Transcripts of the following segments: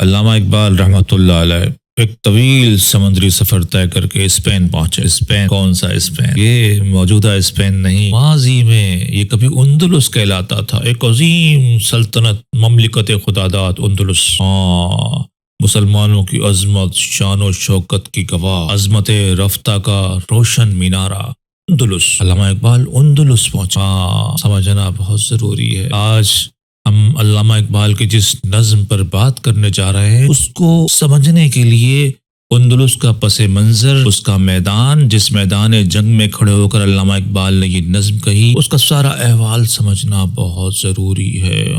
علامہ اقبال رحمۃ اللہ علیہ ایک طویل سمندری سفر طے کر کے اسپین پہنچے۔ اسپین کون سا اسپین؟ یہ موجودہ اسپین نہیں، ماضی میں یہ کبھی اندلس کہلاتا تھا، ایک عظیم سلطنت مملکت خداداد اندلس۔ مسلمانوں کی عظمت، شان و شوکت کی گواہ، عظمت رفتہ کا روشن مینارہ اندلس۔ علامہ اقبال اندلس پہنچا، سمجھنا بہت ضروری ہے۔ آج ہم علامہ اقبال کی جس نظم پر بات کرنے جا رہے ہیں اس کو سمجھنے کے لیے اندلس کا پس منظر، اس کا میدان، جس میدان جنگ میں کھڑے ہو کر علامہ اقبال نے یہ نظم کہی، اس کا سارا احوال سمجھنا بہت ضروری ہے۔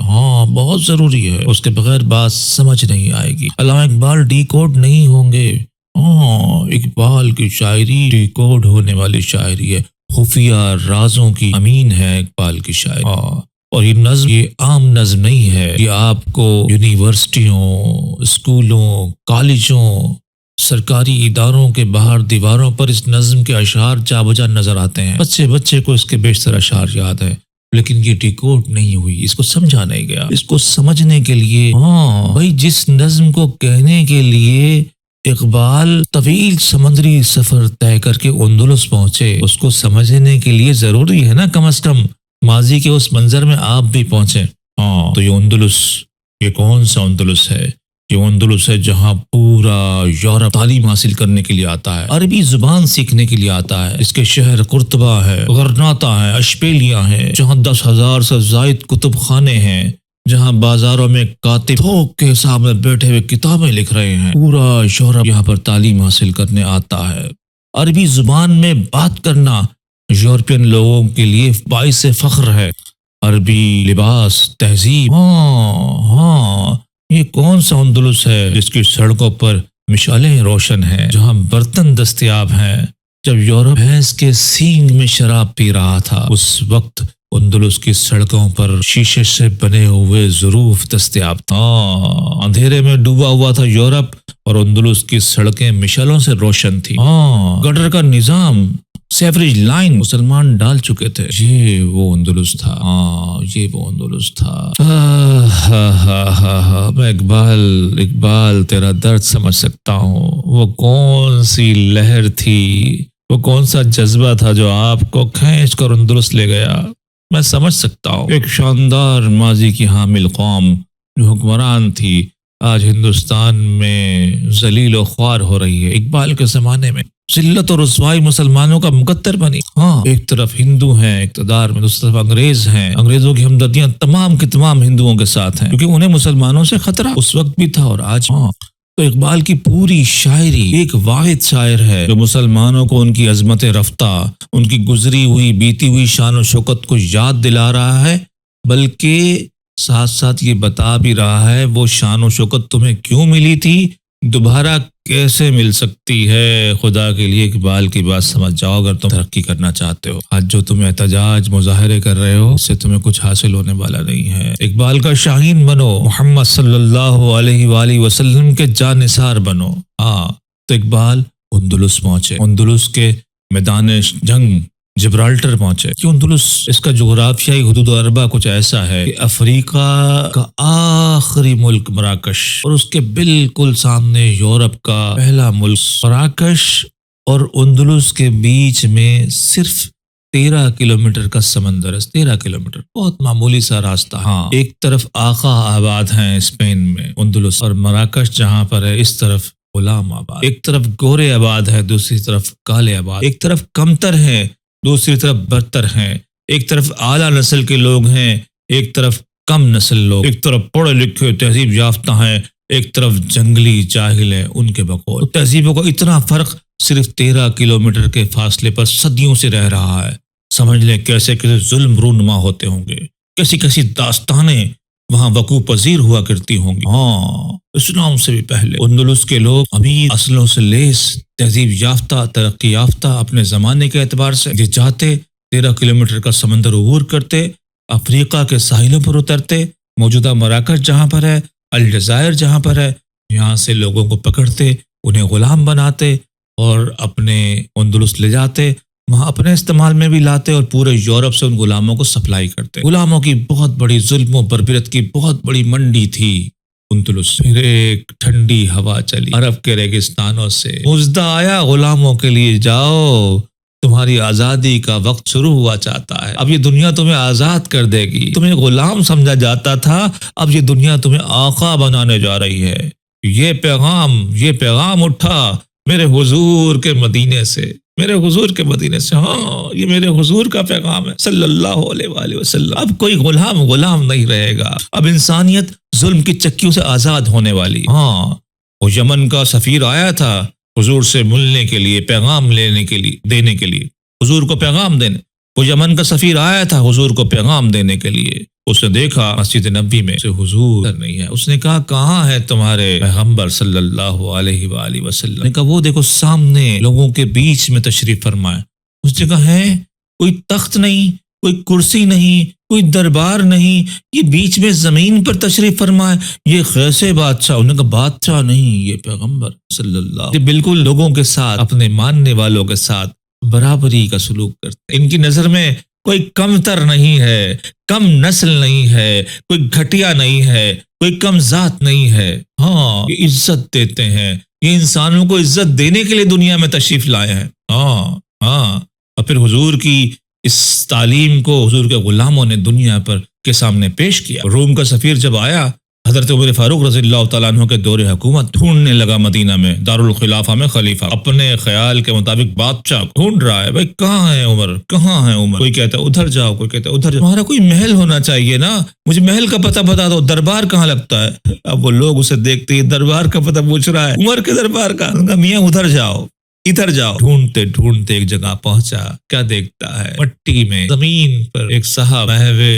بہت ضروری ہے، اس کے بغیر بات سمجھ نہیں آئے گی۔ علامہ اقبال ڈی کوڈ نہیں ہوں گے۔ اقبال کی شاعری ڈی کوڈ ہونے والی شاعری ہے، خفیہ رازوں کی امین ہے اقبال کی شاعری۔ اور یہ نظم یہ عام نظم نہیں ہے، یہ آپ کو یونیورسٹیوں، اسکولوں، کالجوں، سرکاری اداروں کے باہر دیواروں پر اس نظم کے اشعار جا بجا نظر آتے ہیں۔ بچے کو اس کے بیشتر اشعار یاد ہے، لیکن یہ ڈیکوڈ نہیں ہوئی، اس کو سمجھا نہیں گیا۔ اس کو سمجھنے کے لیے بھائی جس نظم کو کہنے کے لیے اقبال طویل سمندری سفر طے کر کے اندلس پہنچے، اس کو سمجھنے کے لیے ضروری ہے نا کم از کم ماضی کے اس منظر میں آپ بھی پہنچے۔ تو یہ اندلس، یہ کون سا اندلس ہے؟ یہ اندلس ہے جہاں پورا یورپ تعلیم حاصل کرنے کے لیے آتا ہے، عربی زبان سیکھنے کے لیے آتا ہے۔ اس کے شہر قرطبہ ہے، غرناطہ ہے، اشبیلیہ ہے، جہاں 10,000 سے زائد کتب خانے ہیں، جہاں بازاروں میں کاتب تھوک کے حساب میں بیٹھے ہوئے کتابیں لکھ رہے ہیں۔ پورا یورپ یہاں پر تعلیم حاصل کرنے آتا ہے۔ عربی زبان میں بات کرنا یورپین لوگوں کے لیے باعث فخر ہے۔ عربی لباس، تہذیب، یہ کون سا اندلس ہے جس کی سڑکوں پر مشعلیں روشن ہیں، جہاں برتن دستیاب ہیں؟ جب یورپ بھینس کے سینگ میں شراب پی رہا تھا اس وقت اندلس کی سڑکوں پر شیشے سے بنے ہوئے ظروف دستیاب تھا۔ اندھیرے میں ڈوبا ہوا تھا یورپ اور اندلس کی سڑکیں مشعلوں سے روشن تھی۔ گٹر کا نظام، سیوریج لائن مسلمان ڈال چکے تھے۔ یہ وہ اندلس تھا، یہ وہ اندلس تھا۔ میں اقبال تیرا درد سمجھ سکتا ہوں۔ وہ کون سی لہر تھی، وہ کون سا جذبہ تھا جو آپ کو کھینچ کر اندلس لے گیا؟ میں سمجھ سکتا ہوں۔ ایک شاندار ماضی کی حامل قوم جو حکمران تھی آج ہندوستان میں ذلیل و خوار ہو رہی ہے۔ اقبال کے زمانے میں ذلت و رسوائی مسلمانوں کا مقدر بنی۔ ایک طرف ہندو ہیں اقتدار میں، دوسری طرف انگریز ہیں۔ انگریزوں کی ہمدردیاں تمام کے تمام ہندوؤں کے ساتھ ہیں، کیونکہ انہیں مسلمانوں سے خطرہ اس وقت بھی تھا اور آج۔ تو اقبال کی پوری شاعری ایک واحد شاعر ہے جو مسلمانوں کو ان کی عظمت رفتہ، ان کی گزری ہوئی بیتی ہوئی شان و شوکت کو یاد دلا رہا ہے، بلکہ ساتھ ساتھ یہ بتا بھی رہا ہے وہ شان و شوکت تمہیں کیوں ملی تھی، دوبارہ کیسے مل سکتی ہے۔ خدا کے لیے اقبال کی بات سمجھ جاؤ اگر تم ترقی کرنا چاہتے ہو۔ آج جو تم احتجاج مظاہرے کر رہے ہو اس سے تمہیں کچھ حاصل ہونے والا نہیں ہے۔ اقبال کا شاہین بنو، محمد صلی اللہ علیہ وآلہ وسلم کے جانثار بنو۔ تو اقبال اندلس پہنچے، اندلس کے میدان جنگ جبرالٹر پہنچے۔ کہ اندلس، اس کا جغرافیائی حدود اربع کچھ ایسا ہے کہ افریقہ کا آخری ملک مراکش اور اس کے بالکل سامنے یورپ کا پہلا ملک مراکش اور اندلس کے بیچ میں صرف 13 کلومیٹر کا سمندر ہے۔ 13 کلومیٹر بہت معمولی سا راستہ۔ ایک طرف آقا آباد ہیں اسپین میں اندلس، اور مراکش جہاں پر ہے اس طرف غلام آباد۔ ایک طرف گورے آباد ہے، دوسری طرف کالے آباد۔ ایک طرف کمتر ہے، دوسری طرف برتر ہیں۔ ایک طرف اعلیٰ نسل کے لوگ ہیں، ایک طرف کم نسل لوگ۔ ایک طرف پڑھے لکھے تہذیب یافتہ ہیں، ایک طرف جنگلی جاہل ہیں ان کے بقول۔ تہذیبوں کا اتنا فرق صرف 13 کلومیٹر کے فاصلے پر صدیوں سے رہ رہا ہے۔ سمجھ لیں کیسے کیسے ظلم رونما ہوتے ہوں گے، کیسی کیسی داستانیں وہاں وقوع پذیر ہوا کرتی ہوں گی۔ اسلام سے بھی پہلے اندلس کے لوگ امیر اصلوں سے لیس، تہذیب یافتہ، ترقی یافتہ، اپنے زمانے کے اعتبار سے یہ چاہتے 13 کلومیٹر کا سمندر عبور کرتے، افریقہ کے ساحلوں پر اترتے، موجودہ مراکش جہاں پر ہے، الجزائر جہاں پر ہے، یہاں سے لوگوں کو پکڑتے، انہیں غلام بناتے اور اپنے اندلس لے جاتے، وہاں اپنے استعمال میں بھی لاتے اور پورے یورپ سے ان غلاموں کو سپلائی کرتے۔ غلاموں کی بہت بڑی ظلم و بربریت کی بہت بڑی منڈی تھی اندلس پھر ایک ٹھنڈی ہوا چلی عرب کے ریگستانوں سے، مژدہ آیا غلاموں کے لیے، جاؤ تمہاری آزادی کا وقت شروع ہوا چاہتا ہے، اب یہ دنیا تمہیں آزاد کر دے گی، تمہیں غلام سمجھا جاتا تھا، اب یہ دنیا تمہیں آقا بنانے جا رہی ہے۔ یہ پیغام اٹھا میرے حضور کے مدینے سے، میرے حضور کے مدینے سے، ہاں یہ میرے حضور کا پیغام ہے صلی اللہ علیہ وآلہ وسلم۔ اب کوئی غلام نہیں رہے گا، اب انسانیت ظلم کی چکیوں سے آزاد ہونے والی۔ ہاں وہ یمن کا سفیر آیا تھا حضور سے ملنے کے لیے، پیغام دینے کے لیے حضور کو پیغام دینے، وہ یمن کا سفیر آیا تھا حضور کو پیغام دینے کے لیے۔ اس نے دیکھا مسجد نبی میں سے حضور نہیں ہے، اس نے کہا کہاں ہے تمہارے پیغمبر صلی اللہ علیہ وآلہ وسلم؟ نے کہا وہ دیکھو سامنے لوگوں کے بیچ میں تشریف فرمائے۔ اس نے کہا ہے کوئی تخت نہیں، کوئی کرسی نہیں، کوئی دربار نہیں، یہ بیچ میں زمین پر تشریف فرمائے، یہ کیسے بادشاہ؟ انہوں نے کہا بادشاہ نہیں، یہ پیغمبر صلی اللہ، یہ بالکل لوگوں کے ساتھ، اپنے ماننے والوں کے ساتھ برابری کا سلوک کرتے، ان کی نظر میں کوئی کم تر نہیں ہے، کم نسل نہیں ہے، کوئی گھٹیا نہیں ہے، کوئی کم ذات نہیں ہے، ہاں یہ عزت دیتے ہیں، یہ انسانوں کو عزت دینے کے لیے دنیا میں تشریف لائے ہیں۔ ہاں اور پھر حضور کی اس تعلیم کو حضور کے غلاموں نے دنیا پر کے سامنے پیش کیا۔ روم کا سفیر جب آیا، حضرت عمر فاروق رضی اللہ تعالیٰ عنہ کے دور حکومت ڈھونڈنے لگا مدینہ میں دارالخلافہ میں خلیفہ، اپنے خیال کے مطابق بادشاہ ڈھونڈ رہا ہے، بھائی کہاں ہے عمر، کہاں ہے عمر؟ کوئی کہتا ہے ادھر جاؤ، کوئی کہتا ہے ادھر جاؤ، تمہارا کوئی محل ہونا چاہیے نا، مجھے محل کا پتہ بتا دو، دربار کہاں لگتا ہے؟ اب وہ لوگ اسے دیکھتے ہی دربار کا پتہ پوچھ رہا ہے، عمر کے دربار کا؟ میاں ادھر جاؤ، ادھر جاؤ۔ ڈھونڈتے ڈھونڈتے ایک جگہ پہنچا، کیا دیکھتا ہے؟ مٹی میں زمین پر ایک صاحب بہوے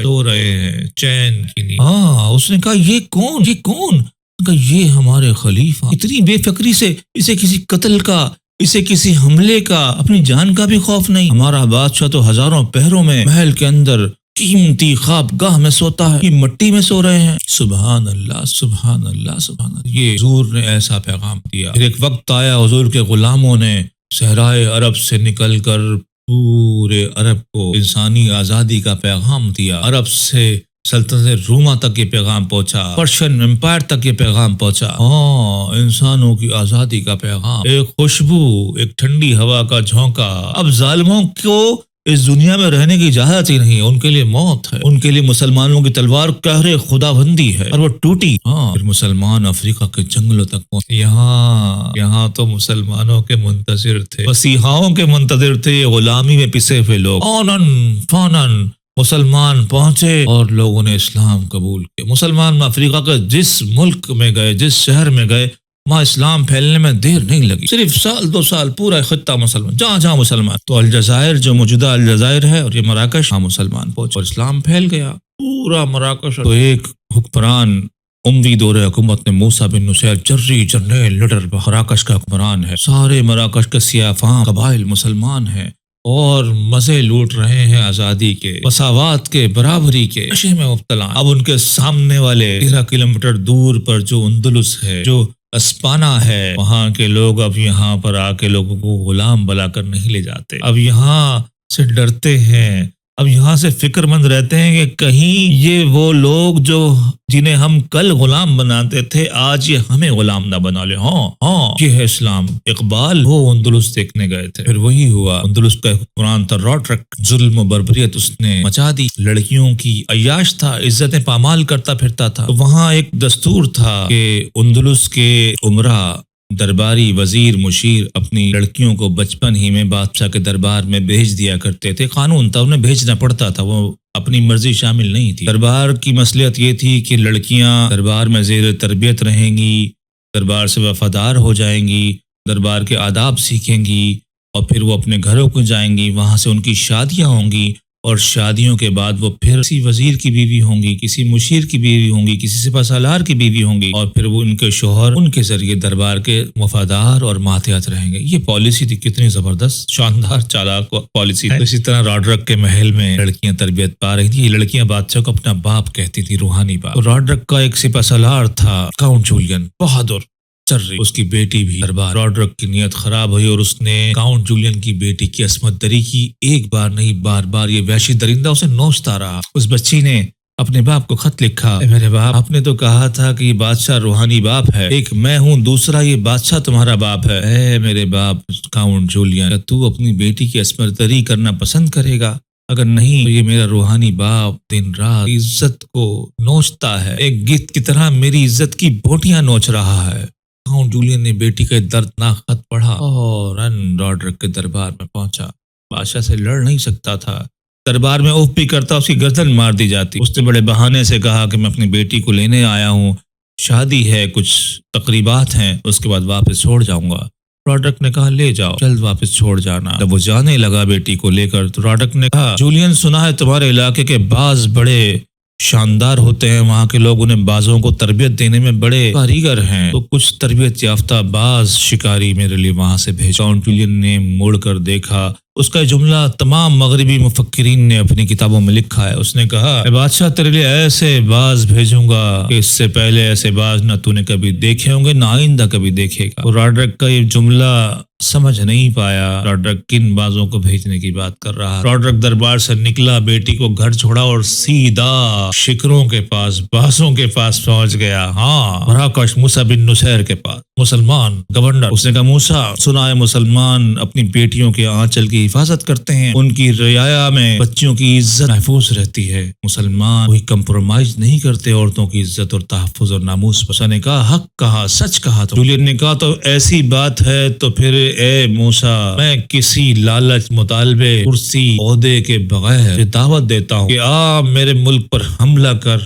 سو رہے ہیں چین کی نیند۔ ہاں اس نے کہا یہ کون؟ کہا یہ ہمارے خلیفہ۔ اتنی بے فکری سے، اسے کسی قتل کا، اسے کسی حملے کا، اپنی جان کا بھی خوف نہیں۔ ہمارا بادشاہ تو ہزاروں پہروں میں محل کے اندر قیمتی خواب گاہ میں سوتا ہے، یہ مٹی میں سو رہے ہیں۔ سبحان اللہ سبحان اللہ سبحان اللہ، یہ حضور نے ایسا پیغام دیا۔ پھر ایک وقت آیا حضور کے غلاموں نے صحرائے عرب سے نکل کر پورے عرب کو انسانی آزادی کا پیغام دیا۔ عرب سے سلطنت روما تک یہ پیغام پہنچا، پرشین امپائر تک یہ پیغام پہنچا، ہاں انسانوں کی آزادی کا پیغام، ایک خوشبو، ایک ٹھنڈی ہوا کا جھونکا۔ اب ظالموں کو اس دنیا میں رہنے کی اجازت ہی نہیں ہے، ان کے لیے موت ہے، ان کے لیے مسلمانوں کی تلوار قہر خدا بندی ہے، اور وہ ٹوٹی۔ پھر مسلمان افریقہ کے جنگلوں تک پہنچے، یہاں تو مسلمانوں کے منتظر تھے، مسیحاؤں کے منتظر تھے، غلامی میں پسے ہوئے لوگ، آنن فانن مسلمان پہنچے اور لوگوں نے اسلام قبول کیا۔ مسلمان افریقہ کے جس ملک میں گئے، جس شہر میں گئے، وہاں اسلام پھیلنے میں دیر نہیں لگی، صرف سال دو سال پورا خطہ مسلمان، جہاں مسلمان۔ تو الجزائر جو موجودہ الجزائر ہے اور یہ مراکش، وہاں مسلمان پہنچے اور اسلام پھیل گیا پورا مراکش۔ تو ایک حکمران اموی دور حکومت نے موسیٰ بن نصیر جنرل لیڈر مراکش کا حکمران ہے، سارے مراکش کے سیاہ فام قبائل مسلمان ہیں اور مزے لوٹ رہے ہیں آزادی کے، مساوات کے، برابری کے نشے میں مبتلا۔ اب ان کے سامنے والے 13 کلومیٹر دور پر جو اندلس ہے، جو اسپانا ہے، وہاں کے لوگ اب یہاں پر آ کے لوگوں کو غلام بنا کر نہیں لے جاتے، اب یہاں سے ڈرتے ہیں، اب یہاں سے فکر مند رہتے ہیں کہ کہیں یہ وہ لوگ جو جنہیں ہم کل غلام بناتے تھے آج یہ ہمیں غلام نہ بنا لے۔ ہاں یہ ہے اسلام۔ اقبال وہ اندلس دیکھنے گئے تھے، پھر وہی ہوا۔ اندلس کا حکمران تھا راڈرک، ظلم و بربریت اس نے مچا دی، لڑکیوں کی عیاش تھا، عزتیں پامال کرتا پھرتا تھا۔ تو وہاں ایک دستور تھا کہ اندلس کے عمرہ، درباری، وزیر، مشیر اپنی لڑکیوں کو بچپن ہی میں بادشاہ کے دربار میں بھیج دیا کرتے تھے، قانون تھا، انہیں بھیجنا پڑتا تھا، وہ اپنی مرضی شامل نہیں تھی۔ دربار کی مصلحت یہ تھی کہ لڑکیاں دربار میں زیر تربیت رہیں گی، دربار سے وفادار ہو جائیں گی، دربار کے آداب سیکھیں گی، اور پھر وہ اپنے گھروں کو جائیں گی، وہاں سے ان کی شادیاں ہوں گی، اور شادیوں کے بعد وہ پھر کسی وزیر کی بیوی ہوں گی، کسی مشیر کی بیوی ہوں گی، کسی سپہ سالار کی بیوی ہوں گی، اور پھر وہ ان کے شوہر ان کے ذریعے دربار کے وفادار اور ماتحت رہیں گے۔ یہ پالیسی تھی، کتنی زبردست، شاندار، چالاک پالیسی تھی۔ اسی طرح راڈرک کے محل میں لڑکیاں تربیت پا رہی تھیں، یہ لڑکیاں بادشاہ کو اپنا باپ کہتی تھی، روحانی باپ۔ راڈرک کا ایک سپہ سالار تھا کاؤنٹ جولین، بہادر چرری، اس کی بیٹی بھی دربار۔ راڈرک کی نیت خراب ہوئی اور اس نے کاؤنٹ جولین کی بیٹی کی عصمت دری کی، ایک بار نہیں بار بار یہ وحشی درندہ اسے نوچتا رہا۔ اس بچی نے اپنے باپ کو خط لکھا، اے میرے باپ، آپ نے تو کہا تھا کہ یہ بادشاہ روحانی باپ ہے، ایک میں ہوں، دوسرا یہ بادشاہ تمہارا باپ ہے۔ اے میرے باپ کاؤنٹ جولین، کیا تو اپنی بیٹی کی عصمت دری کرنا پسند کرے گا؟ اگر نہیں تو یہ میرا روحانی باپ دن رات عزت کو نوچتا ہے، ایک گدھ کی طرح میری عزت کی بوٹیاں نوچ رہا ہے۔ کاؤنٹ جولین نے بیٹی کا دردناک خط پڑھا اور راڈرک کے دربار میں پہنچا۔ بادشاہ سے لڑ نہیں سکتا تھا، دربار میں اوف بھی کرتا اس کی گردن مار دی جاتی۔ اس نے بڑے بہانے سے کہا کہ میں اپنی بیٹی کو لینے آیا ہوں، شادی ہے، کچھ تقریبات ہیں، اس کے بعد واپس چھوڑ جاؤں گا۔ راڈرک نے کہا لے جاؤ، جلد واپس چھوڑ جانا۔ جب وہ جانے لگا بیٹی کو لے کر تو راڈرک نے کہا جولین، سنا ہے تمہارے علاقے کے باز بڑے شاندار ہوتے ہیں، وہاں کے لوگ انہیں بازوں کو تربیت دینے میں بڑے کاریگر ہیں، تو کچھ تربیت یافتہ باز شکاری میرے لیے وہاں سے بھیجو۔ کاؤنٹ جولین نے مڑ کر دیکھا، اس کا جملہ تمام مغربی مفکرین نے اپنی کتابوں میں لکھا ہے۔ اس نے کہا اے بادشاہ، تیرے لیے ایسے باز بھیجوں گا کہ اس سے پہلے ایسے باز نہ تو نے کبھی دیکھے ہوں گے، نہ آئندہ کبھی دیکھے گا۔ راڈرک کا یہ جملہ سمجھ نہیں پایا راڈرک کن بازوں کو بھیجنے کی بات کر رہا۔ راڈرک دربار سے نکلا، بیٹی کو گھر چھوڑا اور سیدھا شکروں کے پاس، بازوں کے پاس پہنچ گیا۔ ہاں، مراکش موسیٰ بن نصیر کے پاس، مسلمان گورنر۔ اس نے کہا موسیٰ، سنا ہے مسلمان اپنی بیٹیوں کے آنچل کی حفاظت کرتے ہیں، ان کی رعایا میں بچیوں کی عزت محفوظ رہتی ہے، مسلمان کوئی کمپرومائز نہیں کرتے عورتوں کی عزت اور تحفظ اور ناموس پر۔ نے کہا حق کہا، سچ کہا۔ تو جولین نے کہا تو ایسی بات ہے تو پھر اے موسیٰ، میں کسی لالچ، مطالبے، کرسی، عہدے کے بغیر دعوت دیتا ہوں کہ آپ میرے ملک پر حملہ کر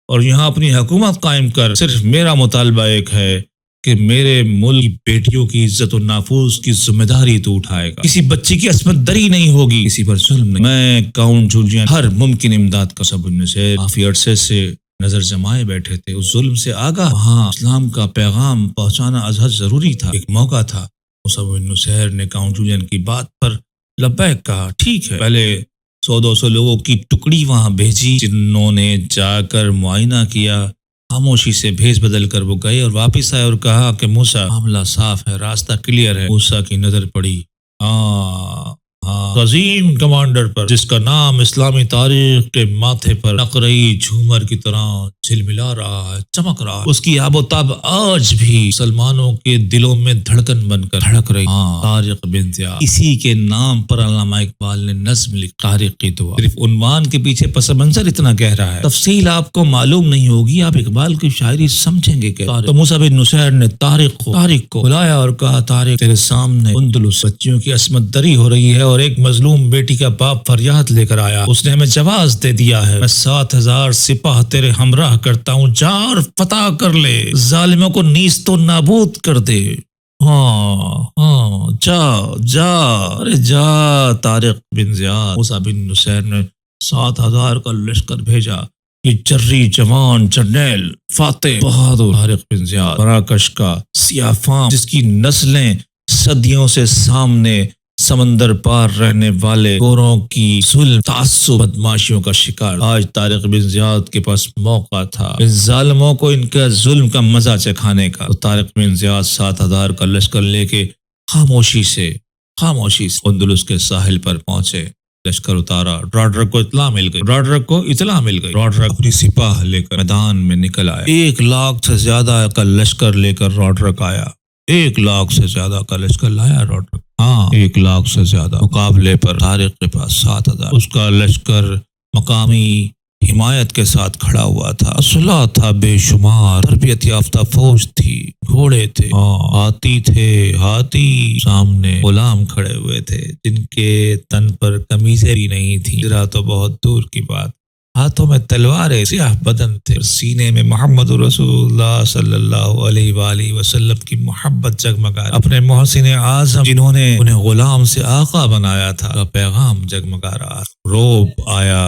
اور یہاں اپنی حکومت قائم کر۔ صرف میرا مطالبہ ایک ہے کہ میرے ملک کی بیٹیوں کی عزت و نافوذ کی ذمہ داری تو اٹھائے گا، کسی بچی کی عصمت دری نہیں ہوگی، کسی پر ظلم نہیں۔ میں کاؤنٹ جولین ہر ممکن امداد کا سب ان سے کافی عرصے سے نظر جمائے بیٹھے تھے، اس ظلم سے آگاہ، وہاں اسلام کا پیغام پہنچانا ازحد ضروری تھا، ایک موقع تھا۔ موسیٰ بن نصیر نے کاؤنٹ جولین کی بات پر لبیک کہا، ٹھیک ہے۔ پہلے 100-200 لوگوں کی ٹکڑی وہاں بھیجی، جنہوں نے جا کر معائنہ کیا، خاموشی سے بھیس بدل کر وہ گئے اور واپس آئے اور کہا کہ موسیٰ، معاملہ صاف ہے، راستہ کلیئر ہے۔ موسیٰ کی نظر پڑی عظیم کمانڈر پر، جس کا نام اسلامی تاریخ کے ماتھے پر نقرئی جھومر کی طرح جھلملا رہا ہے، چمک رہا ہے۔ اس کی آب و تاب آج بھی مسلمانوں کے دلوں میں دھڑکن بن کر دھڑک رہی۔ طارق بن زیاد، اسی کے نام پر علامہ اقبال نے نظم لکھی، طارق کی دعا۔ صرف عنوان کے پیچھے پس منظر اتنا گہرا ہے، تفصیل آپ کو معلوم نہیں ہوگی، آپ اقبال کی شاعری سمجھیں گے کہ تو موسیٰ بن نصیر نے طارق کو بلایا اور کہا طارق، تیرے سامنے اندلس بچیوں کی عصمت دری ہو رہی ہے اور ایک مظلوم بیٹی کا باپ فریاد لے کر آیا، اس نے ہمیں جواز دے دیا ہے، میں 7,000 سپاہ تیرے ہمراہ کرتا ہوں، جا اور فتح کر لے، ظالموں کو نیست و نابود کر دے۔ جا ارے جا طارق بن زیاد۔ موسیٰ بن نصیر نے 7,000 کا لشکر بھیجا، یہ جری جوان جرنیل فاتح بہادر طارق بن زیاد، مراکش کا سیاہ فام، جس کی نسلیں صدیوں سے سامنے سمندر پار رہنے والے گوروں کی ظلم، تعصب، بدماشیوں کا شکار۔ آج طارق بن زیاد کے پاس موقع تھا ان ظالموں کو ان کا ظلم کا مزہ چکھانے کا۔ تو طارق بن زیاد 7,000 کا لشکر لے کے خاموشی سے اندلس کے ساحل پر پہنچے، لشکر اتارا، راڈرک کو اطلاع مل گئی، راڈرک اپنی سپاہ لے کر میدان میں نکل آیا۔ 1,00,000 سے زیادہ کا لشکر لے کر راڈرک آیا، 1,00,000 سے زیادہ کا لشکر لایا راڈرک، 1,00,000 سے زیادہ۔ مقابلے پر طارق کے پاس 7,000، اس کا لشکر مقامی حمایت کے ساتھ کھڑا ہوا تھا، اسلحہ تھا بے شمار، تربیت یافتہ فوج تھی، گھوڑے تھے، ہاتھی سامنے غلام کھڑے ہوئے تھے جن کے تن پر قمیضیں بھی نہیں تھیں، ذرا تو بہت دور کی بات، ہاتھوں میں تلواریں، سیاہ بدن تھے، سینے میں محمد رسول اللہ صلی اللہ علیہ وآلہ وسلم کی محبت جگمگا، اپنے محسن اعظم جنہوں نے انہیں غلام سے آقا بنایا تھا کا پیغام جگمگا رہا۔ روب آیا،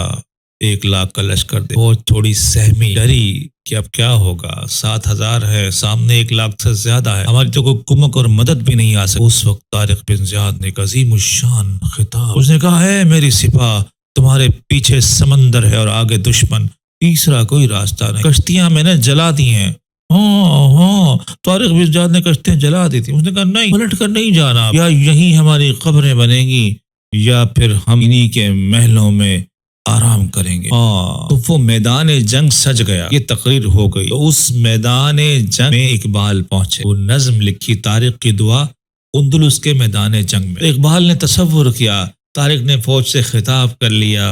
1,00,000 کا لشکر دے، وہ تھوڑی سہمی، ڈری کہ اب کیا ہوگا، 7,000 ہے، سامنے 1,00,000 سے زیادہ ہے، ہماری تو کوئی کمک اور مدد بھی نہیں آ سکتی۔ اس وقت طارق بن زیاد نے ایک عظیم الشان خطاب، اس نے کہا ہے میری سپاہ، تمہارے پیچھے سمندر ہے اور آگے دشمن، تیسرا کوئی راستہ نہیں، کشتیاں میں نے جلا دی ہیں۔ طارق بن زیاد نے کشتیاں جلا دی تھی، اس نے کہا نہیں، پلٹ کر نہیں جانا، یا یہیں ہماری قبریں بنیں گی یا پھر ہم انہی کے محلوں میں آرام کریں گے۔ تو وہ میدان جنگ سج گیا، یہ تقریر ہو گئی۔ تو اس میدان جنگ میں اقبال پہنچے، وہ نظم لکھی طارق کی دعا اندلس کے میدان جنگ میں۔ اقبال نے تصور کیا، طارق نے فوج سے خطاب کر لیا،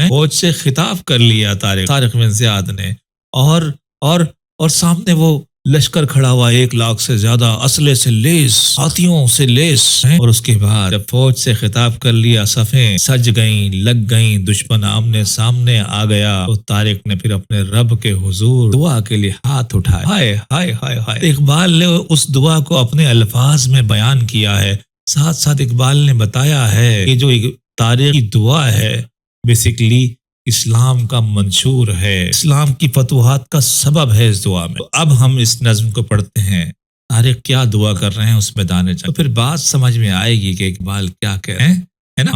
فوج سے خطاب کر لیا طارق بن زیاد نے، اور سامنے وہ لشکر کھڑا ہوا 1,00,000 سے زیادہ، اسلحے سے لیس، ہاتھیوں سے لیس، اور اس کے بعد جب فوج سے خطاب کر لیا، صفیں سج گئیں، لگ گئیں، دشمن آمنے سامنے آ گیا، تو طارق نے پھر اپنے رب کے حضور دعا کے لیے ہاتھ اٹھائے۔ ہائے ہائے ہائے ہائے، اقبال نے اس دعا کو اپنے الفاظ میں بیان کیا ہے، ساتھ ساتھ اقبال نے بتایا ہے کہ جو طارق کی دعا ہے بیسیکلی اسلام کا منشور ہے، اسلام کی فتوحات کا سبب ہے اس دعا میں۔ تو اب ہم اس نظم کو پڑھتے ہیں، طارق کیا دعا کر رہے ہیں اس میدان جنگ، تو پھر بات سمجھ میں آئے گی کہ اقبال کیا کہہ رہے ہیں، ہے نا؟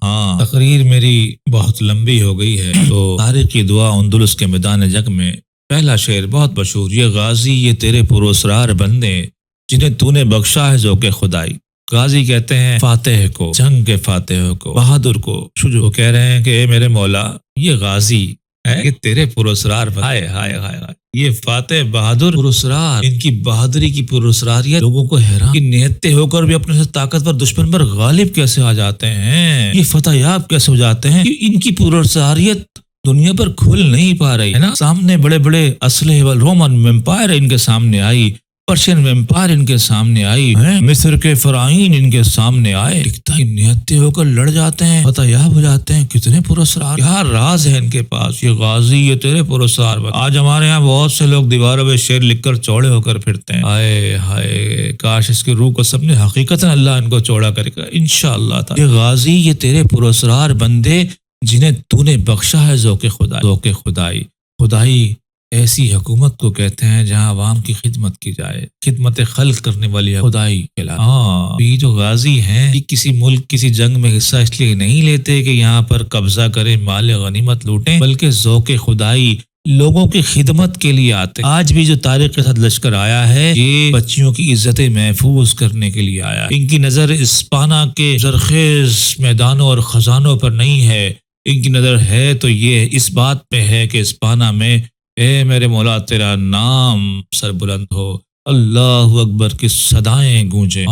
ہاں، تقریر میری بہت لمبی ہو گئی ہے، تو طارق کی دعا اندلس کے میدان جنگ میں پہلا شعر بہت مشہور، یہ غازی یہ تیرے پراسرار بندے جنہیں تو نے بخشا ہے ذوق خدائی۔ غازی کہتے ہیں فاتح کو، جنگ کے فاتح کو، بہادر کو، شجاع، کہہ رہے ہیں کہ اے میرے مولا، یہ غازی ہے کہ تیرے پراسرار، ہائے ہائے ہائے، یہ فاتح بہادر پراسرار، ان کی بہادری کی پراسراریت لوگوں کو حیران کہ نہتے ہو کر بھی اپنے سے طاقتور دشمن پر غالب کیسے آ جاتے ہیں، یہ فتح یاب کیسے ہو جاتے ہیں، کہ ان کی پراسراریت دنیا پر کھل نہیں پا رہی ہے نا۔ سامنے بڑے بڑے اسلحے، رومن امپائر ان کے سامنے آئی، پرشین امپائر ان کے سامنے آئی، مصر کے فرعین ان کے سامنے آئے، دکھتا ہی نہتے ہو کر لڑ جاتے ہیں، فتح یاب ہو جاتے ہیں، کتنے پراسرار، کیا راز ہے ان کے پاس، یہ غازی یہ تیرے پراسرار۔ آج ہمارے یہاں بہت سے لوگ دیواروں پہ شعر لکھ کر چوڑے ہو کر پھرتے ہیں، ہائے ہائے، کاش اس کی روح کو سب نے حقیقت اللہ ان کو چوڑا کرے گا انشاءاللہ تعالی۔ یہ غازی یہ تیرے پراسرار بندے جنہیں تو نے بخشا ہے ذوق خدائی۔ خدائی ایسی حکومت کو کہتے ہیں جہاں عوام کی خدمت کی جائے، خدمت خلق کرنے والی خدائی کہلاتی۔ یہ جو غازی ہیں یہ کسی ملک کسی جنگ میں حصہ اس لیے نہیں لیتے کہ یہاں پر قبضہ کریں، مال غنیمت لوٹیں، بلکہ ذوق خدائی لوگوں کی خدمت کے لیے آتے ہیں۔ آج بھی جو طارق کے ساتھ لشکر آیا ہے یہ بچیوں کی عزتیں محفوظ کرنے کے لیے آیا ہے۔ ان کی نظر اسپانا کے زرخیز میدانوں اور خزانوں پر نہیں ہے، ان کی نظر ہے تو یہ اس بات پہ ہے کہ اسپانا میں اے میرے مولا تیرا نام سر بلند ہو، اللہ اکبر کی صدائیں گونجیں۔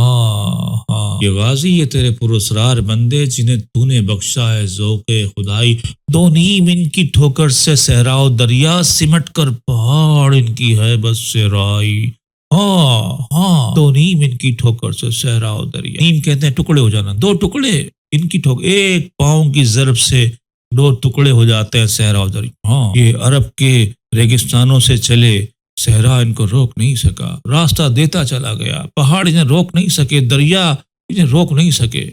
یہ غازی یہ تیرے پراسرار بندے جنہیں تو نے بخشا ہے ذوق خدائی، دو نیم ان کی ٹھوکر سے صحرا و دریا، سمٹ کر پہاڑ ان کی ہے بس سے رائی۔ دو نیم ان کی ٹھوکر سے صحرا و دریا، نیم کہتے ہیں ٹکڑے ہو جانا، دو ٹکڑے ان کی ٹھوکر، ایک پاؤں کی ضرب سے دو ٹکڑے ہو جاتے ہیں صحرا و دریا۔ یہ عرب کے ریگستانوں سے چلے، صحرا ان کو روک نہیں سکا، راستہ دیتا چلا گیا، پہاڑ انہیں روک نہیں سکے، دریا انہیں روک نہیں سکے۔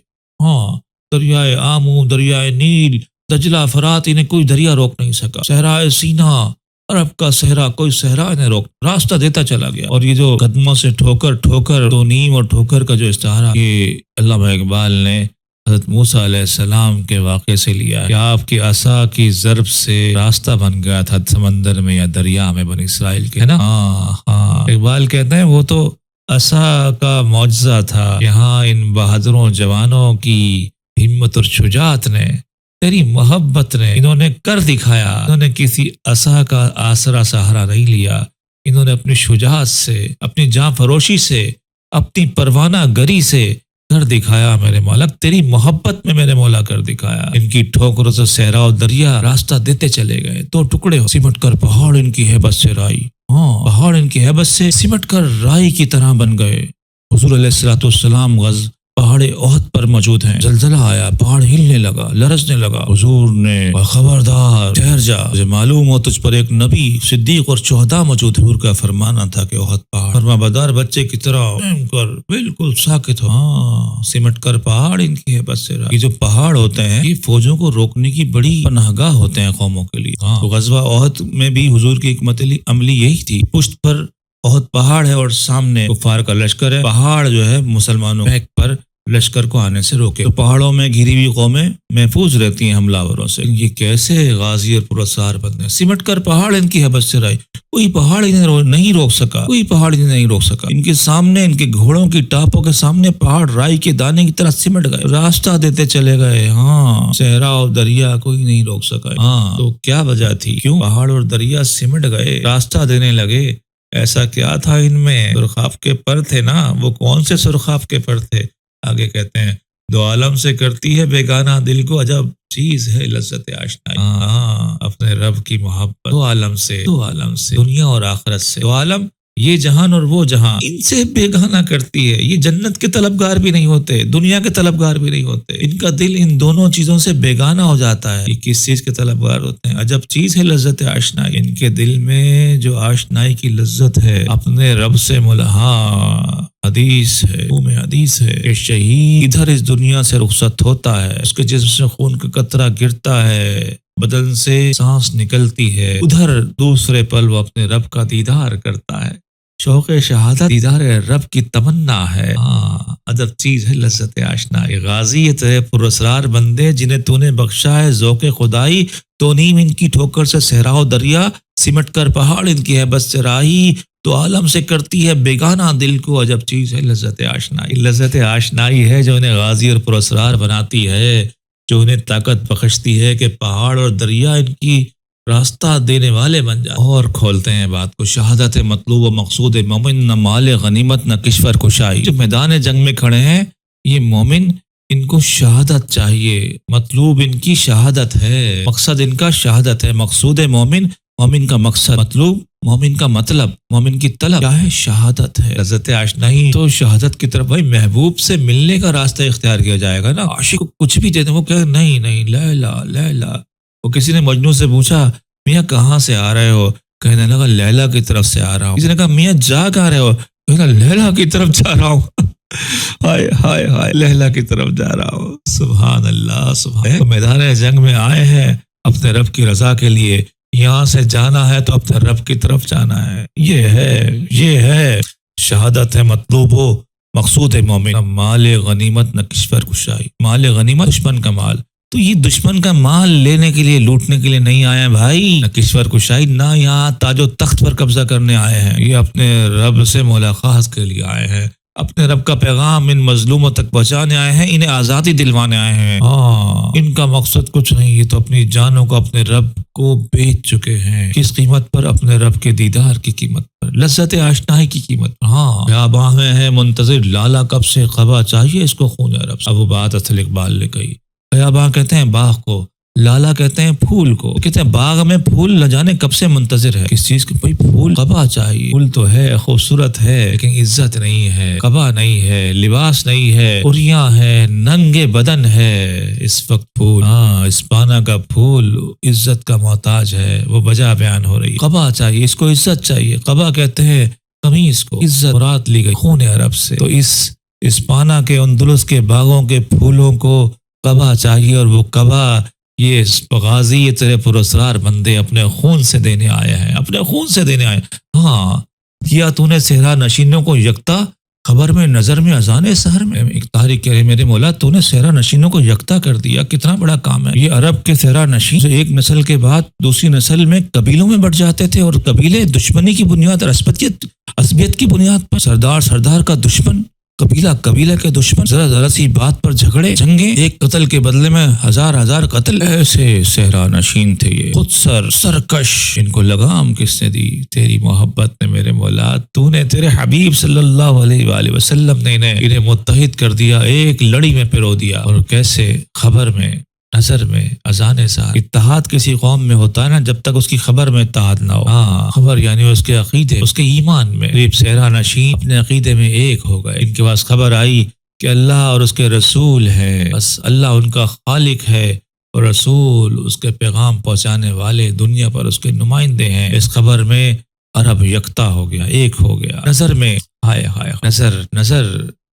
دریائے آمو، دریائے نیل، دجلہ، فرات، انہیں کوئی دریا روک نہیں سکا۔ صحرائے سینا، عرب کا صحرا، کوئی صحرا انہیں روک، راستہ دیتا چلا گیا۔ اور یہ جو قدموں سے ٹھوکر دو نیم اور ٹھوکر کا جو استعارہ یہ علامہ اقبال نے حضرت موسیٰ علیہ السلام کے واقعے سے لیا کہ آپ کی عصا کی ضرب سے راستہ بن گیا تھا سمندر میں یا دریا میں بنی اسرائیل کے، ہے نا۔ اقبال کہتے ہیں وہ تو عصا کا معجزہ تھا، یہاں ان بہادروں جوانوں کی ہمت اور شجاعت نے، تیری محبت نے، انہوں نے کر دکھایا، انہوں نے کسی عصا کا آسرا سہارا نہیں لیا، انہوں نے اپنی شجاعت سے، اپنی جاں فروشی سے، اپنی پروانہ گری سے کر دکھایا میرے مولا، تیری محبت میں میرے مولا کر دکھایا۔ ان کی ٹھوکروں سے صحرا و دریا راستہ دیتے چلے گئے، دو ٹکڑے سمٹ کر پہاڑ ان کی ہیبت سے رائی، پہاڑ ان کی ہیبت سے سمٹ کر رائی کی طرح بن گئے۔ حضور علیہ الصلوۃ والسلام پہاڑ احد پر موجود ہیں، زلزلہ آیا، پہاڑ ہلنے لگا، لرزنے لگا، حضور نے خبردار ٹھہر جا، مجھے معلوم ہو تجھ پر ایک نبی، صدیق اور شہداء موجود۔ حضور کا فرمانا تھا کہ احد پہاڑ فرما بدار بچے کی طرح کر بالکل ساکت ہو، سمٹ کر پہاڑ ان کی ہیبت سے رہا۔ یہ جو پہاڑ ہوتے ہیں یہ فوجوں کو روکنے کی بڑی پناہ گاہ ہوتے ہیں قوموں کے لیے۔ تو غزوہ احد میں بھی حضور کی حکمت عملی یہی تھی، پشت پر احد پہاڑ ہے اور سامنے کفار کا لشکر ہے، پہاڑ جو ہے مسلمانوں بیک پر لشکر کو آنے سے روکے۔ تو پہاڑوں میں گھری ہوئی قومیں محفوظ رہتی ہیں حملہ سے۔ یہ کیسے غازی اور پراسرار بندے، سمٹ کر پہاڑ ان کی حبس سے رہے، کوئی پہاڑ انہیں نہیں روک سکا، کوئی پہاڑ انہیں نہیں روک سکا۔ ان کے سامنے، ان کے گھوڑوں کی ٹاپوں کے سامنے پہاڑ رائی کے دانے کی طرح سمٹ گئے، راستہ دیتے چلے گئے۔ ہاں، صحرا اور دریا کوئی نہیں روک سکا۔ ہاں، تو کیا وجہ تھی؟ کیوں پہاڑ اور دریا سمٹ گئے، راستہ دینے لگے؟ ایسا کیا تھا ان میں؟ سرخاب کے پر تھے نا۔ وہ کون سے سرخاب کے پر تھے؟ آگے کہتے ہیں، دو عالم سے کرتی ہے بیگانہ دل کو عجب چیز ہے لذت آشنائی۔ ہاں، اپنے رب کی محبت دو عالم سے دنیا اور آخرت سے، دو عالم، یہ جہان اور وہ جہان، ان سے بیگانہ کرتی ہے۔ یہ جنت کے طلبگار بھی نہیں ہوتے، دنیا کے طلبگار بھی نہیں ہوتے، ان کا دل ان دونوں چیزوں سے بیگانہ ہو جاتا ہے۔ یہ کس چیز کے طلبگار ہوتے ہیں؟ عجب چیز ہے لذت آشنائی، ان کے دل میں جو آشنائی کی لذت ہے اپنے رب سے حدیث ہے کہ شہید ادھر اس دنیا سے رخصت ہوتا ہے، اس کے جسم سے خون کا قطرہ گرتا ہے، بدن سے سانس نکلتی ہے، ادھر دوسرے پل وہ اپنے رب کا دیدار کرتا ہے۔ شوق شہادت دیدار رب کی تمنا ہے۔ عجب چیز ہے لذت آشنائی۔ غازی تیرے پراسرار بندے جنہیں تو نے بخشا ہے ذوق خدائی، تو نیم ان کی ٹھوکر سے صحرا و دریا، سمٹ کر پہاڑ ان کی ہے بس سے راہی، تو عالم سے کرتی ہے بیگانہ دل کو عجب چیز ہے لذت آشنائی۔ لذت آشنائی ہے جو انہیں غازی اور پراسرار بناتی ہے، جو انہیں طاقت بخشتی ہے کہ پہاڑ اور دریا ان کی راستہ دینے والے بن جائے۔ اور کھولتے ہیں بات کو، شہادت مطلوب و مقصود مومن، نہ مال غنیمت نہ کشور کشائی۔ جو میدان جنگ میں کھڑے ہیں یہ مومن، ان کو شہادت چاہیے، مطلوب ان کی شہادت ہے، مقصد ان کا شہادت ہے۔ مقصود مومن کا مقصد، مطلوب مومن کا مطلب، مومن کی طلب کیا ہے؟ شہادت ہے۔ لذت آشنائی تو شہادت کی طرف، بھائی محبوب سے ملنے کا راستہ اختیار کیا جائے گا نا۔ عاشق کو کچھ بھی دے دیں، وہ کہ نہیں لیلا۔ وہ کسی نے مجنوں سے پوچھا، میاں کہاں سے آ رہے ہو؟ کہنے لگا لیلا کی طرف سے آ رہا ہوں۔ کسی نے کہا میاں جا کہاں رہے ہو؟ کہنا لیلا کی طرف جا رہا ہوں۔ ہائے لیلا کی طرف جا رہا ہوں۔ سبحان اللہ، سبحان۔ میدان جنگ میں آئے ہیں اپنے رب کی رضا کے لیے، یہاں سے جانا ہے تو اپنے رب کی طرف جانا ہے۔ یہ ہے شہادت ہے مطلوب ہو مقصود مومن، نہ مال غنیمت نہ کشور کشائی۔ مال غنیمت دشمن کا مال، تو یہ دشمن کا مال لینے کے لیے، لوٹنے کے لیے نہیں آئے ہیں بھائی، نہ کشور کشائی، نہ یہاں تاج و تخت پر قبضہ کرنے آئے ہیں۔ یہ اپنے رب سے ملاقات کے لیے آئے ہیں، اپنے رب کا پیغام ان مظلوموں تک پہنچانے آئے ہیں، انہیں آزادی دلوانے آئے ہیں۔ ان کا مقصد کچھ نہیں، یہ تو اپنی جانوں کو اپنے رب کو بیچ چکے ہیں۔ کس قیمت پر؟ اپنے رب کے دیدار کی قیمت پر، لذت آشنائی کی قیمت پر۔ بیاباں میں ہے منتظر لالا کب سے، قبا چاہیے اس کو خون عرب سے۔ اب وہ بات اصل اقبال نے کہی، بیاباں کہتے ہیں باغ کو، لالا کہتے ہیں پھول کو۔ کہتے ہیں باغ میں پھول نہ جانے کب سے منتظر ہے، کس چیز کے؟ بھائی پھول قبا چاہیے، پھول تو ہے، خوبصورت ہے، لیکن عزت نہیں ہے، قبا نہیں ہے، لباس نہیں ہے، اریاں ہے، ننگے بدن ہے۔ اس وقت پھول، اس پانا کا پھول عزت کا محتاج ہے، وہ وجہ بیان ہو رہی ہے۔ قبا چاہیے، اس کو عزت چاہیے۔ قبا کہتے ہیں قمیص کو، عزت مراد لی گئی خون عرب سے۔ تو اس پانا کے، اندلس کے باغوں کے پھولوں کو قبا چاہیے، اور وہ قبا یہ غازی تیرے پراسرار بندے اپنے خون سے دینے آئے ہیں، اپنے خون سے دینے آئے ہیں۔ کیا تو نے صحرا نشینوں کو یکتا، خبر میں نظر میں اذان سحر میں۔ ایک تاریخ کہہ رہے میرے مولا تو نے صحرا نشینوں کو یکتا کر دیا، کتنا بڑا کام ہے یہ۔ عرب کے صحرا نشین ایک نسل کے بعد دوسری نسل میں قبیلوں میں بٹ جاتے تھے، اور قبیلے دشمنی کی بنیاد اور عصبیت کی بنیاد پر، سردار کا دشمن، قبیلہ کے دشمن، ذرا سی بات پر جھگڑے، جنگیں، ایک قتل کے بدلے میں ہزار قتل۔ ایسے صحرا نشین تھے یہ، خود سرکش۔ ان کو لگام کس نے دی؟ تیری محبت نے میرے مولا، تو نے، تیرے حبیب صلی اللہ علیہ وآلہ وسلم نے انہیں متحد کر دیا، ایک لڑی میں پرو دیا۔ اور کیسے؟ خبر میں، نظر میں، اذان سحر۔ اتحاد کسی قوم میں ہوتا ہے نا جب تک اس کی خبر میں اتحاد نہ ہو۔ خبر یعنی اس کے عقیدے، اس کے ایمان میں۔ قریب صحرا نشین اپنے عقیدے میں ایک ہو گئے۔ ان کے پاس خبر آئی کہ اللہ اور اس کے رسول ہے، بس اللہ ان کا خالق ہے اور رسول اس کے پیغام پہنچانے والے، دنیا پر اس کے نمائندے ہیں۔ اس خبر میں عرب یکتا ہو گیا، ایک ہو گیا۔ نظر میں، ہائے نظر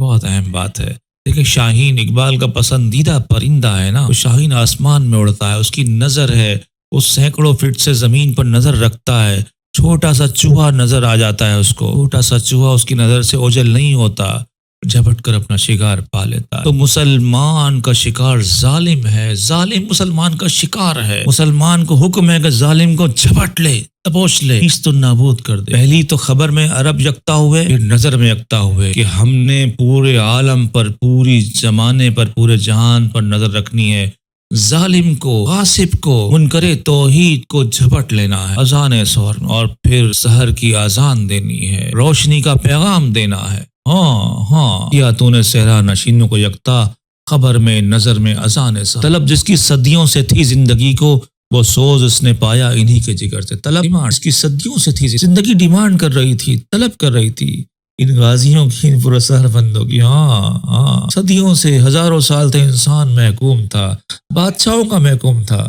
بہت اہم بات ہے۔ دیکھیں شاہین اقبال کا پسندیدہ پرندہ ہے نا، وہ شاہین آسمان میں اڑتا ہے، اس کی نظر ہے، وہ سینکڑوں فٹ سے زمین پر نظر رکھتا ہے، چھوٹا سا چوہا نظر آ جاتا ہے اس کو، چھوٹا سا چوہا اس کی نظر سے اوجھل نہیں ہوتا، جھپٹ کر اپنا شکار پا لیتا ہے۔ تو مسلمان کا شکار ظالم ہے، ظالم مسلمان کا شکار ہے۔ مسلمان کو حکم ہے کہ ظالم کو جھپٹ لے، دبوچ لے، نیست و نابود کر دے۔ پہلی تو خبر میں عرب یکتا ہوئے، پھر نظر میں یکتا ہوئے کہ ہم نے پورے عالم پر، پوری زمانے پر، پورے جہان پر نظر رکھنی ہے۔ ظالم کو، غاصب کو، منکر توحید کو جھپٹ لینا ہے اذان سحر میں، اور پھر سحر کی اذان دینی ہے، روشنی کا پیغام دینا ہے۔ ہاں کیا تو نے صحرا نشینوں کو یکتا، خبر میں، نظر میں، اذان سحر۔ طلب جس کی صدیوں سے تھی زندگی کو، وہ سوز اس نے پایا انہی کے جگر سے۔ طلب ڈیمانڈ اس کی صدیوں سے تھی، زندگی ڈیمانڈ کر رہی تھی، طلب کر رہی تھی ان غازیوں کی، ان پراسرار بندوں کی۔ ہاں صدیوں سے، ہزاروں سال سے انسان محکوم تھا، بادشاہوں کا محکوم تھا۔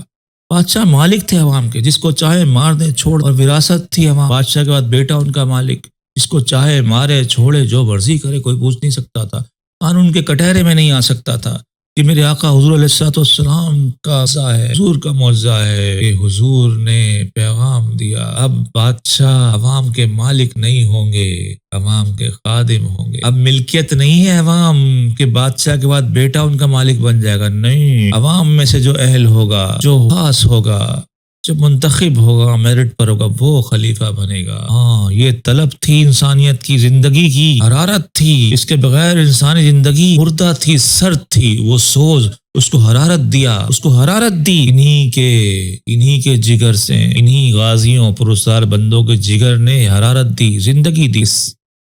بادشاہ مالک تھے عوام کے، جس کو چاہے مار دے چھوڑ، اور وراثت تھی عوام، بادشاہ کے بعد بیٹا ان کا مالک، جس کو چاہے مارے چھوڑے، جو مرضی کرے، کوئی پوچھ نہیں سکتا تھا، قانون کے کٹہرے میں نہیں آ سکتا تھا کہ میرے آقا حضور علیہ الصلوۃ والسلام کا معجزہ ہے، حضور کا معجزہ ہے کہ حضور نے پیغام دیا، اب بادشاہ عوام کے مالک نہیں ہوں گے، عوام کے خادم ہوں گے۔ اب ملکیت نہیں ہے عوام کے، بادشاہ کے بعد بیٹا ان کا مالک بن جائے گا، نہیں، عوام میں سے جو اہل ہوگا، جو خاص ہوگا، جو منتخب ہوگا، میرٹ پر ہوگا، وہ خلیفہ بنے گا۔ ہاں یہ طلب تھی انسانیت کی، زندگی کی حرارت تھی، اس کے بغیر انسانی زندگی مردہ تھی، سرد تھی۔ وہ سوز اس کو حرارت دیا، اس کو حرارت دی انہی کے جگر سے، انہی غازیوں پرستار بندوں کے جگر نے حرارت دی، زندگی دی۔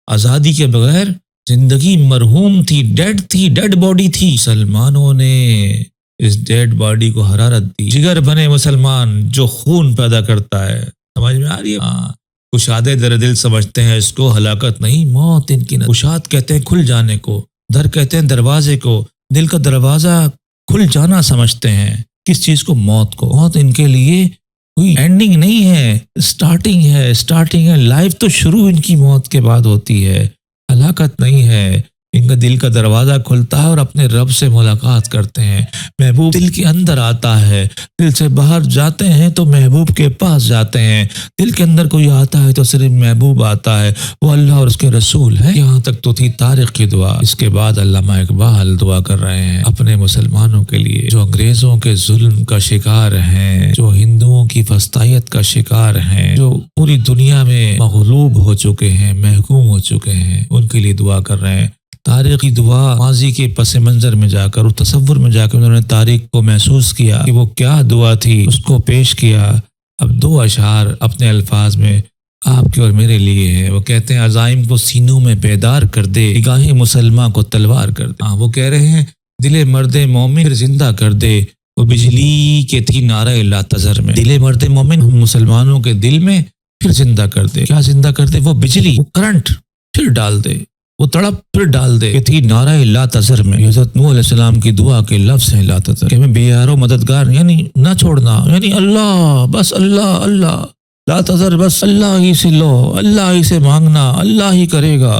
آزادی کے بغیر زندگی مرحوم تھی، ڈیڈ باڈی تھی۔ مسلمانوں نے اس ڈیڈ باڈی کو حرارت دی، جگر بنے مسلمان جو خون پیدا کرتا ہے۔ سمجھ میں آ رہی ہے؟ کشادے در دل سمجھتے ہیں اس کو، ہلاکت نہیں موت ان کی۔ کشاد کہتے ہیں کھل جانے کو، در کہتے ہیں دروازے کو، دل کا دروازہ کھل جانا سمجھتے ہیں۔ کس چیز کو؟ موت کو۔ موت ان کے لیے کوئی اینڈنگ نہیں ہے، اسٹارٹنگ ہے۔ لائف تو شروع ان کی موت کے بعد ہوتی ہے، ہلاکت نہیں ہے۔ ان کا دل کا دروازہ کھلتا ہے اور اپنے رب سے ملاقات کرتے ہیں۔ محبوب دل کے اندر آتا ہے، دل سے باہر جاتے ہیں تو محبوب کے پاس جاتے ہیں۔ دل کے اندر کوئی آتا ہے تو صرف محبوب آتا ہے، وہ اللہ اور اس کے رسول ہے۔ یہاں تک تو تھی طارق کی دعا۔ اس کے بعد علامہ اقبال دعا کر رہے ہیں اپنے مسلمانوں کے لیے جو انگریزوں کے ظلم کا شکار ہیں، جو ہندوؤں کی فسطائیت کا شکار ہیں، جو پوری دنیا میں مغلوب ہو چکے ہیں، محکوم ہو چکے ہیں، ان کے لیے دعا کر رہے ہیں۔ تاریخ کی دعا، ماضی کے پس منظر میں جا کر، تصور میں جا کر انہوں نے تاریخ کو محسوس کیا کہ وہ کیا دعا تھی، اس کو پیش کیا۔ اب دو اشعار اپنے الفاظ میں آپ کے اور میرے لیے ہے۔ وہ کہتے ہیں عزائم کو سینوں میں بیدار کر دے، نگاہ مسلمہ کو تلوار کر دے۔ وہ کہہ رہے ہیں دل مرد مومن پھر زندہ کر دے، وہ بجلی کے تھی نعرہ لا تذر میں۔ دل مرد مومن مسلمانوں کے دل میں پھر زندہ کر دے۔ کیا زندہ کر دے؟ وہ بجلی، وہ کرنٹ پھر ڈال دے، وہ تڑپ پھر ڈال دے۔ یہ تھی نعرہ لا تذر میں، حضرت نوح علیہ السلام کی دعا کے لفظ ہیں لا تذر، کہ ہمیں بے یارو مددگار یعنی نہ چھوڑنا، یعنی اللہ، بس اللہ لا تذر، بس اللہ ہی سے لو، اللہ ہی سے مانگنا، اللہ ہی کرے گا۔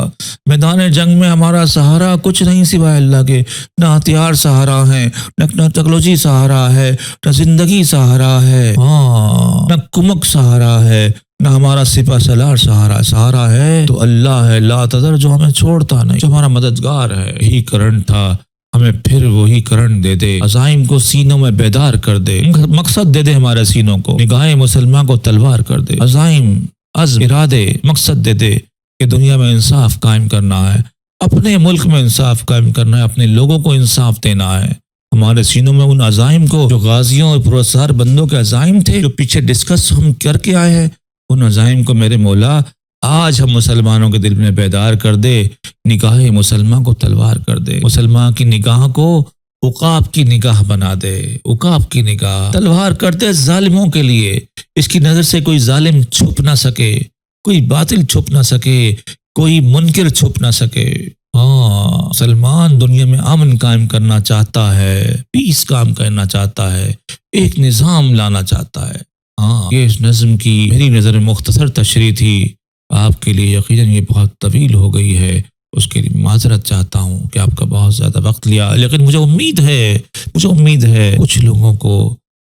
میدان جنگ میں ہمارا سہارا کچھ نہیں سوائے اللہ کے، نہ ہتھیار سہارا ہے، نہ ٹیکنالوجی سہارا ہے، نہ زندگی سہارا ہے، نہ کمک سہارا ہے، نہ ہمارا سپہ سالار سہارا ہے تو اللہ ہے لا تذر، جو ہمیں چھوڑتا نہیں، جو ہمارا مددگار ہے۔ یہی کرنٹ تھا، ہمیں پھر وہی کرنٹ دے دے، عزائم کو سینوں میں بیدار کر دے، مقصد دے دے ہمارے سینوں کو، نگاہ مسلمان کو تلوار کر دے، عزائم، عزم، ارادے، مقصد دے دے کہ دنیا میں انصاف قائم کرنا ہے، اپنے ملک میں انصاف قائم کرنا ہے، اپنے لوگوں کو انصاف دینا ہے۔ ہمارے سینوں میں ان عزائم کو، جو غازیوں اور پراسرار بندوں کے عزائم تھے، جو پیچھے ڈسکس ہم کر کے آئے ہیں، ان عزائم کو میرے مولا آج ہم مسلمانوں کے دل میں بیدار کر دے، نگاہ مسلمان کو تلوار کر دے، مسلمان کی نگاہ کو عقاب کی نگاہ بنا دے، عقاب کی نگاہ تلوار کر دے ظالموں کے لیے، اس کی نظر سے کوئی ظالم چھپ نہ سکے، کوئی باطل چھپ نہ سکے، کوئی منکر چھپ نہ سکے۔ مسلمان دنیا میں امن قائم کرنا چاہتا ہے، پیس قائم کرنا چاہتا ہے، ایک نظام لانا چاہتا ہے۔ یہ اس نظم کی میری نظر میں مختصر تشریح تھی، آپ کے لیے یقیناً یہ بہت طویل ہو گئی ہے، اس کے لیے معذرت چاہتا ہوں کہ آپ کا بہت زیادہ وقت لیا، لیکن مجھے امید ہے کچھ لوگوں کو،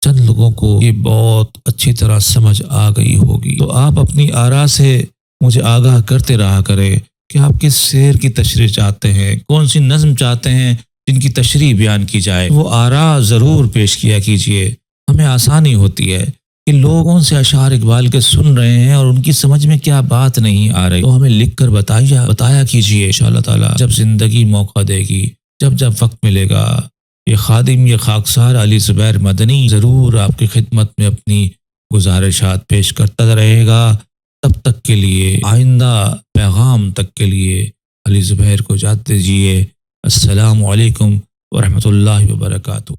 چند لوگوں کو یہ بہت اچھی طرح سمجھ آ گئی ہوگی۔ تو آپ اپنی آراء سے مجھے آگاہ کرتے رہا کرے، کہ آپ کس شعر کی تشریح چاہتے ہیں، کون سی نظم چاہتے ہیں جن کی تشریح بیان کی جائے، وہ آراء ضرور پیش کیا کیجیے۔ ہمیں آسانی ہوتی ہے کہ لوگوں سے اشعار اقبال کے سن رہے ہیں اور ان کی سمجھ میں کیا بات نہیں آ رہی، تو ہمیں لکھ کر بتایا کیجیے۔ انشاءاللہ تعالی جب زندگی موقع دے گی، جب وقت ملے گا، یہ خادم، یہ خاکسار علی زبیر مدنی ضرور آپ کی خدمت میں اپنی گزارشات پیش کرتا رہے گا۔ تب تک کے لیے، آئندہ پیغام تک کے لیے علی زبیر کو اجازت دیجیے۔ السلام علیکم ورحمۃ اللہ وبرکاتہ۔